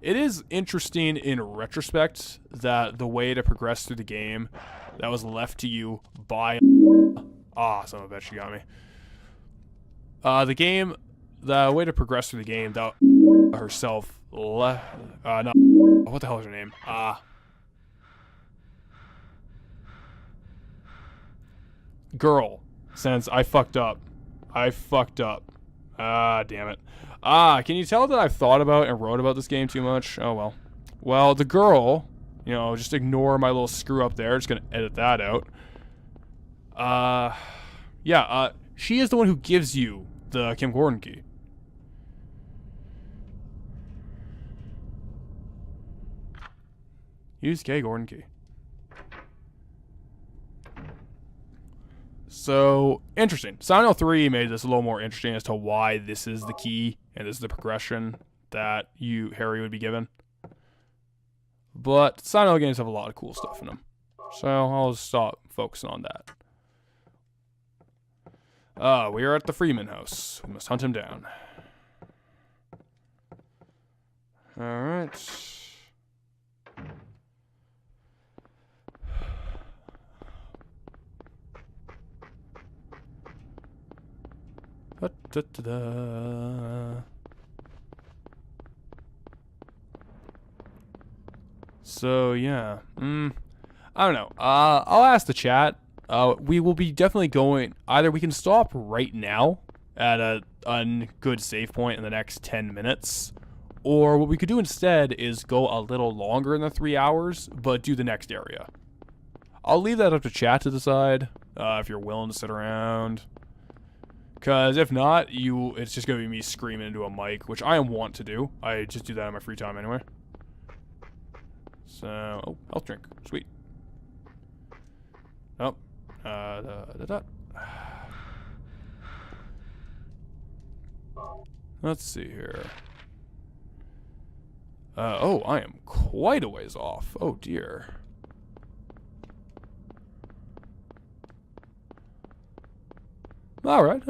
It is interesting in retrospect that the way to progress through the game that was left to you by... Ah, son of a bitch, you got me. The way to progress through the game that herself left... no, what the hell is her name? Girl, since I fucked up. Damn it. Can you tell that I've thought about and wrote about this game too much? Oh, well. Well, the girl, you know, just ignore my little screw up there. Just gonna edit that out. She is the one who gives you the Kim Gordon key. Use K. Gordon key. So, interesting. Silent Hill 3 made this a little more interesting as to why this is the key and this is the progression that Harry would be given. But Silent Hill games have a lot of cool stuff in them. So, I'll stop focusing on that. We are at the Freeman house. We must hunt him down. Alright. So yeah, I don't know. I'll ask the chat. We will be definitely going. Either we can stop right now at a good save point in the next 10 minutes, or what we could do instead is go a little longer in the 3 hours, but do the next area. I'll leave that up to chat to decide if you're willing to sit around. Because if not, it's just going to be me screaming into a mic, which I want to do. I just do that in my free time anyway. So, oh, health drink. Sweet. Oh. Let's see here. Oh, I am quite a ways off. Oh, dear. Alright.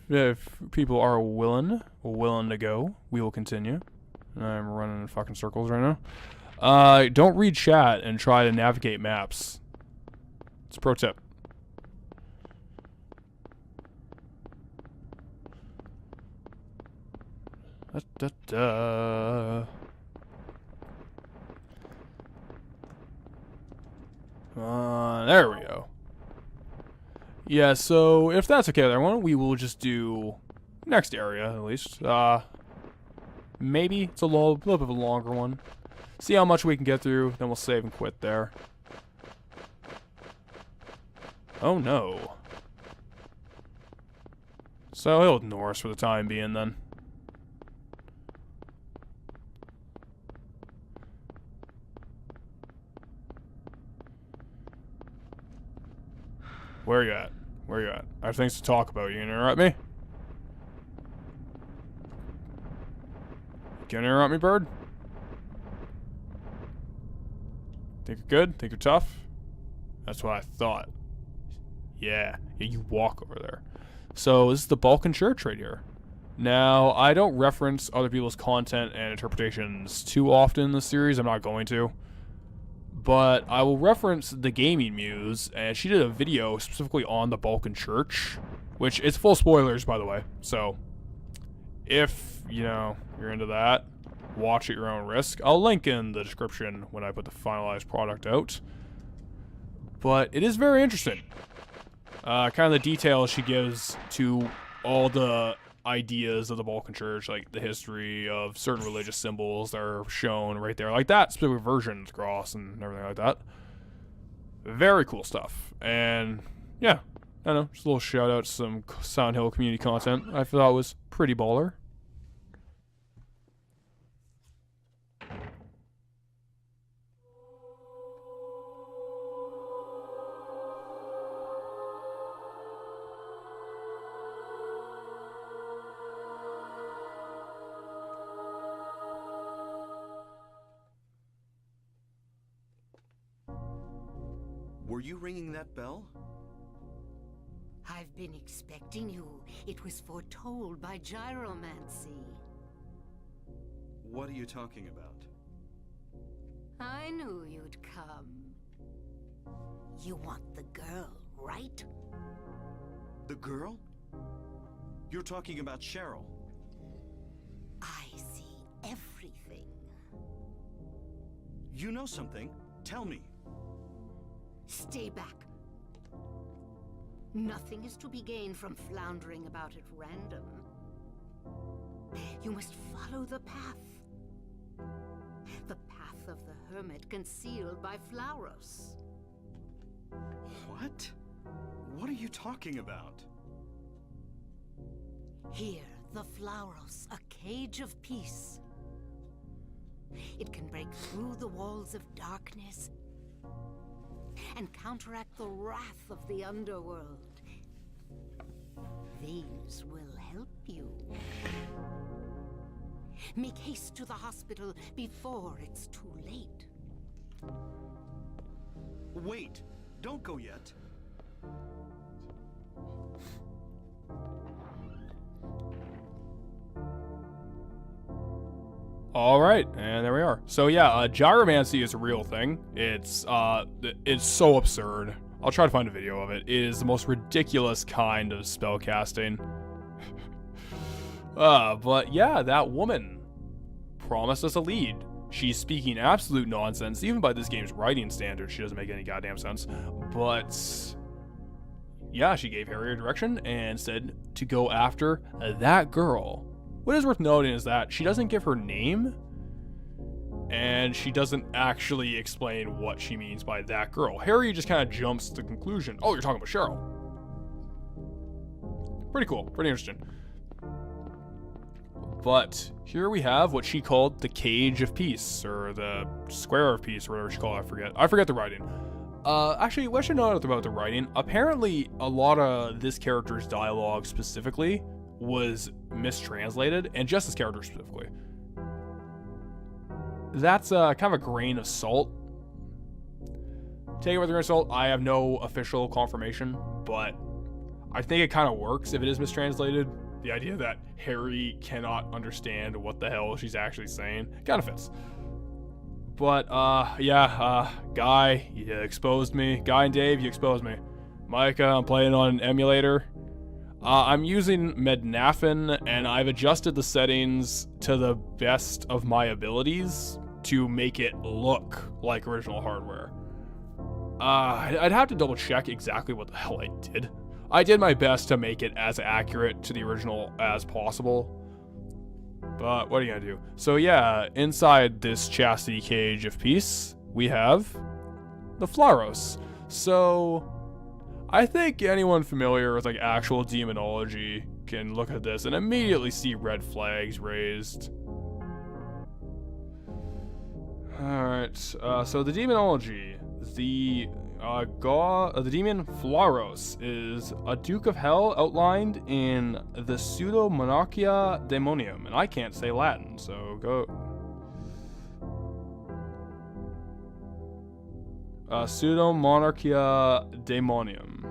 If people are willing to go, we will continue. I'm running in fucking circles right now. Don't read chat and try to navigate maps. It's a pro tip. There we go. Yeah, so if that's okay with everyone, we will just do next area at least. Maybe it's a little bit of a longer one. See how much we can get through, then we'll save and quit there. Oh no. So he'll ignore us for the time being then. Where are you at? Where you at? I have things to talk about. You gonna interrupt me? Gonna interrupt me, bird? Think you're good? Think you're tough? That's what I thought. Yeah, you walk over there. So this is the Balkan Church right here. Now, I don't reference other people's content and interpretations too often in the series. I'm not going to. But I will reference the Gaming Muse, and she did a video specifically on the Balkan Church, which is full spoilers, by the way. So, if, you know, you're into that, watch at your own risk. I'll link in the description when I put the finalized product out. But it is very interesting. Kind of the details she gives to all the ideas of the Balkan Church, like the history of certain religious symbols that are shown right there, like that specific version, the cross and everything like that. Very cool stuff. And yeah, I don't know, just a little shout out to some Silent Hill community content I thought was pretty baller. Were you ringing that bell? I've been expecting you. It was foretold by gyromancy. What are you talking about? I knew you'd come. You want the girl, right? The girl? You're talking about Cheryl. I see everything. You know something? Tell me. Stay back. Nothing is to be gained from floundering about at random. You must follow the path. The path of the hermit concealed by Flauros. What? What are you talking about? Here, the Flauros, a cage of peace. It can break through the walls of darkness and counteract the wrath of the underworld. These will help you. Make haste to the hospital before it's too late. Wait! Don't go yet. All right, and there we are. So yeah, gyromancy is a real thing. It's so absurd. I'll try to find a video of it. It is the most ridiculous kind of spell casting. But yeah, that woman promised us a lead. She's speaking absolute nonsense, even by this game's writing standards. She doesn't make any goddamn sense. But yeah, she gave Harry a direction and said to go after that girl. What is worth noting is that she doesn't give her name, and she doesn't actually explain what she means by that girl. Harry just kind of jumps to the conclusion, oh, you're talking about Cheryl. Pretty cool, pretty interesting. But here we have what she called the Cage of Peace, or the Square of Peace, or whatever she called it, I forget the writing. Actually, what should know about the writing? Apparently, a lot of this character's dialogue specifically was mistranslated, and just this character specifically. That's kind of a grain of salt. Take it with a grain of salt. I have no official confirmation, but I think it kind of works if it is mistranslated. The idea that Harry cannot understand what the hell she's actually saying kind of fits. But, yeah, Guy, you exposed me. Guy and Dave, you exposed me. Micah, I'm playing on an emulator. I'm using Mednafin, and I've adjusted the settings to the best of my abilities to make it look like original hardware. I'd have to double check exactly what the hell I did. I did my best to make it as accurate to the original as possible. But what are you gonna do? So yeah, inside this chastity cage of peace, we have the Flauros. So I think anyone familiar with like actual demonology can look at this and immediately see red flags raised. Alright, so the demonology, The demon Flaros is a Duke of Hell outlined in the Pseudo-Monarchia Daemonium. And I can't say Latin, so go... Pseudo-Monarchia Daemonium.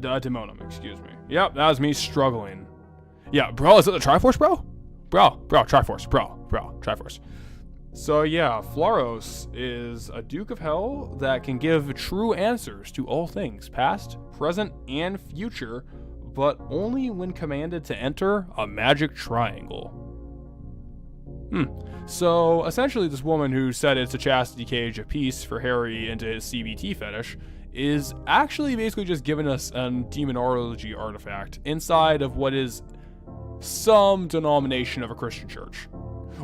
Daemonum, excuse me. Yep, that was me struggling. Yeah, bro, is it the Triforce, bro? Bro, Triforce, bro, Triforce. So yeah, Flaros is a Duke of Hell that can give true answers to all things, past, present, and future, but only when commanded to enter a magic triangle. So essentially this woman who said it's a chastity cage of peace for Harry into his CBT fetish is actually basically just giving us a demonology artifact inside of what is some denomination of a Christian church.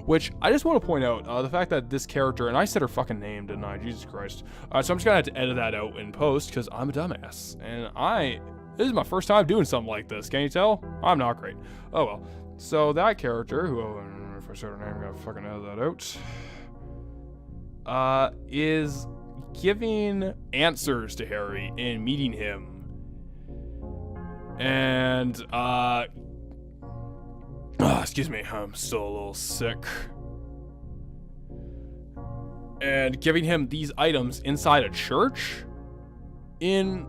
Which, I just want to point out, the fact that this character, and I said her fucking name, didn't I? Jesus Christ. So I'm just gonna have to edit that out in post, because I'm a dumbass. And this is my first time doing something like this, can you tell? I'm not great. Oh well. So that character, who, if I said her name, I'm gonna fucking edit that out, is giving answers to Harry and meeting him. And, excuse me, I'm still a little sick. And giving him these items inside a church. In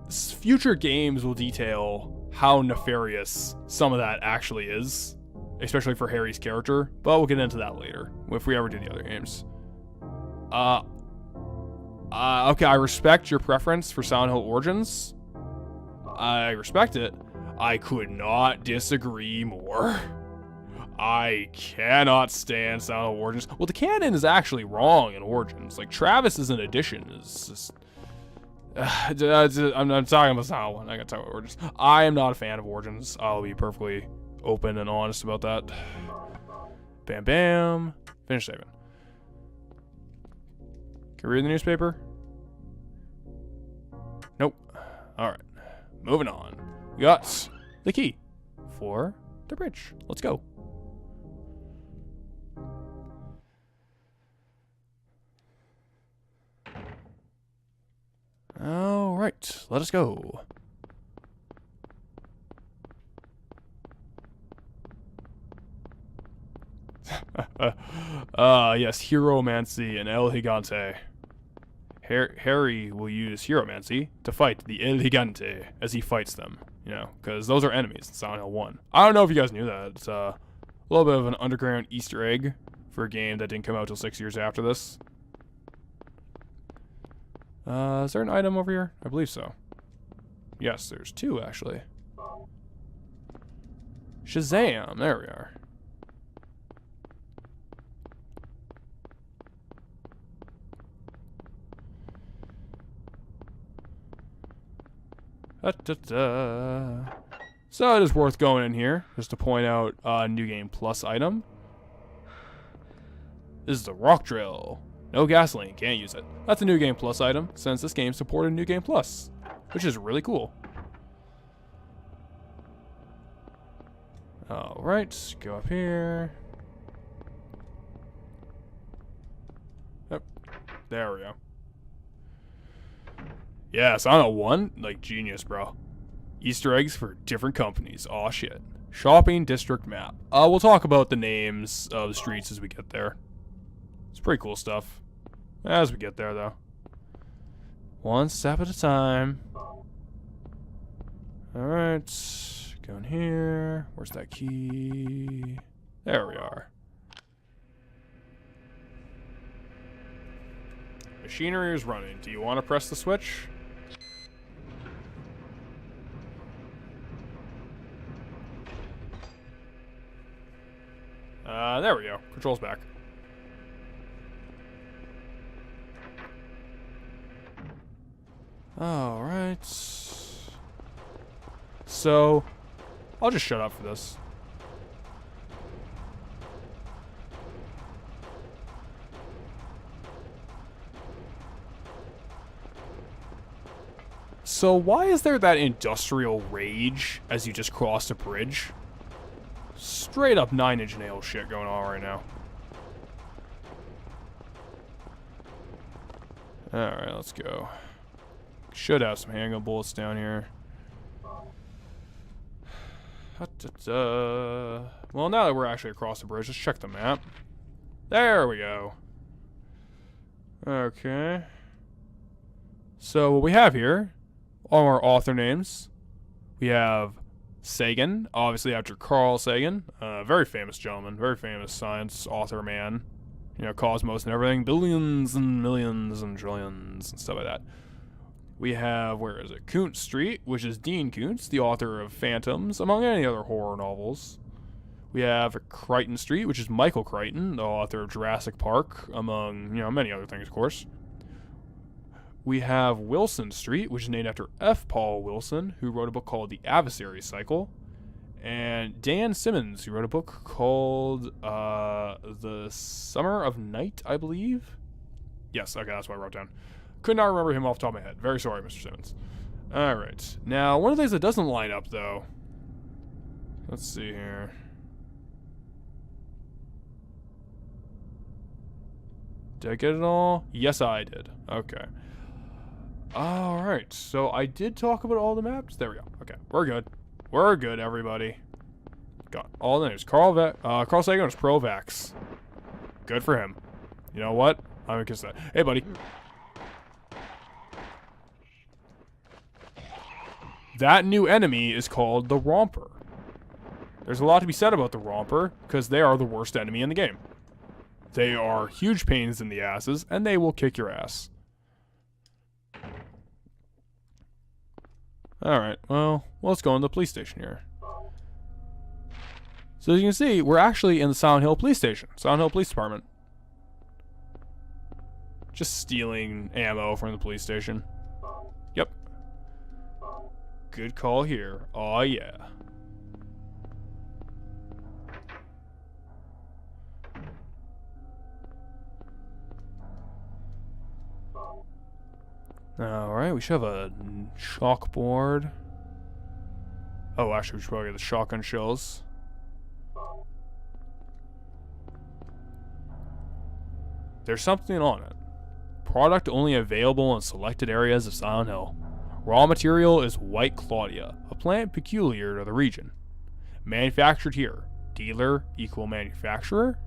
future games will detail how nefarious some of that actually is, especially for Harry's character, but we'll get into that later if we ever do the other games. Okay, I respect your preference for Silent Hill Origins. I respect it. I could not disagree more. I cannot stand Silent Hill Origins. Well, the canon is actually wrong in Origins. Like, Travis is an addition. It's just... I'm talking about Silent Hill. I gotta talk about Origins. I am not a fan of Origins. I'll be perfectly open and honest about that. Bam, bam. Finish saving. Can we read the newspaper? Nope. Alright. Moving on. We got the key for the bridge. Let's go. Alright. Let us go. Yes, Hieromancy and El Gigante. Harry will use Hieromancy to fight the El Gigante as he fights them, you know, because those are enemies in Silent Hill 1. I don't know if you guys knew that. It's a little bit of an underground Easter egg for a game that didn't come out till 6 years after this. Is there an item over here? I believe so. Yes, there's two, actually. Shazam! There we are. So it is worth going in here, just to point out a New Game Plus item. This is the Rock Drill. No gasoline, can't use it. That's a New Game Plus item, since this game supported New Game Plus, which is really cool. Alright, go up here. Yep, there we go. Yeah, Silent Hill 1, like, genius, bro. Easter eggs for different companies. Aw, shit. Shopping district map. We'll talk about the names of the streets as we get there. It's pretty cool stuff. As we get there, though. One step at a time. Alright. Going here. Where's that key? There we are. Machinery is running. Do you want to press the switch? There we go. Control's back. Alright. So, I'll just shut up for this. So why is there that industrial rage as you just crossed a bridge? Straight up 9 Inch Nail shit going on right now. Alright, let's go. Should have some handgun bullets down here. Well, now that we're actually across the bridge, let's check the map. There we go. Okay. So what we have here are our author names. We have Sagan, obviously after Carl Sagan, very famous gentleman, very famous science author man. You know, cosmos and everything, billions and millions and trillions and stuff like that. We have, where is it? Kuntz Street, which is Dean Kuntz, the author of Phantoms, among any other horror novels. We have Crichton Street, which is Michael Crichton, the author of Jurassic Park, among, you know, many other things, of course. We have Wilson Street, which is named after F. Paul Wilson, who wrote a book called The Adversary Cycle. And Dan Simmons, who wrote a book called The Summer of Night, I believe? Yes, okay, that's what I wrote down. Could not remember him off the top of my head. Very sorry, Mr. Simmons. Alright. Now, one of the things that doesn't line up, though. Let's see here. Did I get it all? Yes, I did. Okay. Alright, so I did talk about all the maps. There we go. Okay, we're good. We're good, everybody. Got all the names. Carl Sagan was pro-vax. Good for him. You know what? I'm gonna kiss that. Hey, buddy. That new enemy is called the Romper. There's a lot to be said about the Romper, because they are the worst enemy in the game. They are huge pains in the asses, and they will kick your ass. Alright, well, let's go in the police station here. So as you can see, we're actually in the Silent Hill police station. Silent Hill Police Department. Just stealing ammo from the police station. Yep. Good call here. Aw, yeah. Alright, we should have a chalkboard. Oh, actually, we should probably get the shotgun shells. There's something on it. Product only available in selected areas of Silent Hill. Raw material is White Claudia, a plant peculiar to the region. Manufactured here. Dealer equal manufacturer?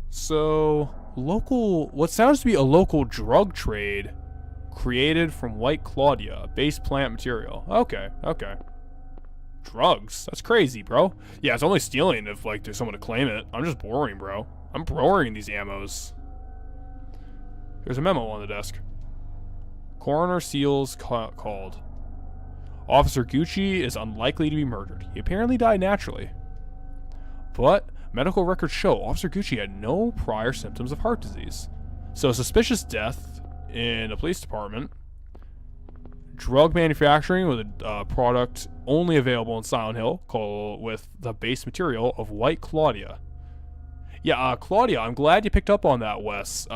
So, what sounds to be a local drug trade created from White Claudia, base plant material. Okay. Drugs? That's crazy, bro. Yeah, it's only stealing if, like, there's someone to claim it. I'm just borrowing, bro. I'm borrowing these ammos. There's a memo on the desk. Coroner seals called. Officer Gucci is unlikely to be murdered. He apparently died naturally. But medical records show Officer Gucci had no prior symptoms of heart disease. So suspicious death in a police department. Drug manufacturing with a product only available in Silent Hill with the base material of White Claudia. Yeah, Claudia, I'm glad you picked up on that, Wes.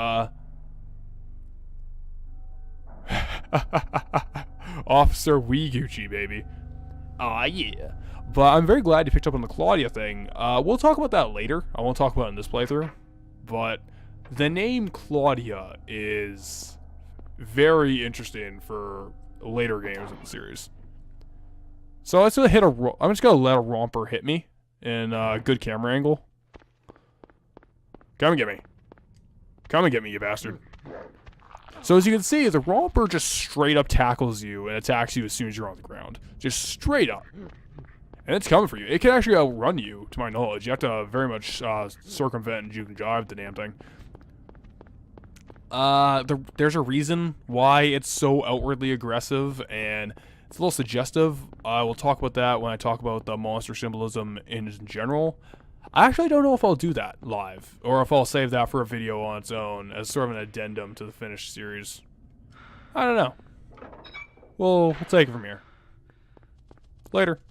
Officer Wee Gucci, baby. Aw, yeah. But I'm very glad you picked up on the Claudia thing. We'll talk about that later. I won't talk about it in this playthrough. But the name Claudia is very interesting for later games in the series. So let's I'm just gonna let a Romper hit me in a good camera angle. Come and get me. Come and get me, you bastard. So as you can see, the Romper just straight up tackles you and attacks you as soon as you're on the ground. Just straight up. And it's coming for you. It can actually outrun you, to my knowledge. You have to very much circumvent and juke and jive the damn thing. There's a reason why it's so outwardly aggressive, and it's a little suggestive. I will talk about that when I talk about the monster symbolism in general. I actually don't know if I'll do that live, or if I'll save that for a video on its own as sort of an addendum to the finished series. I don't know. We'll take it from here. Later.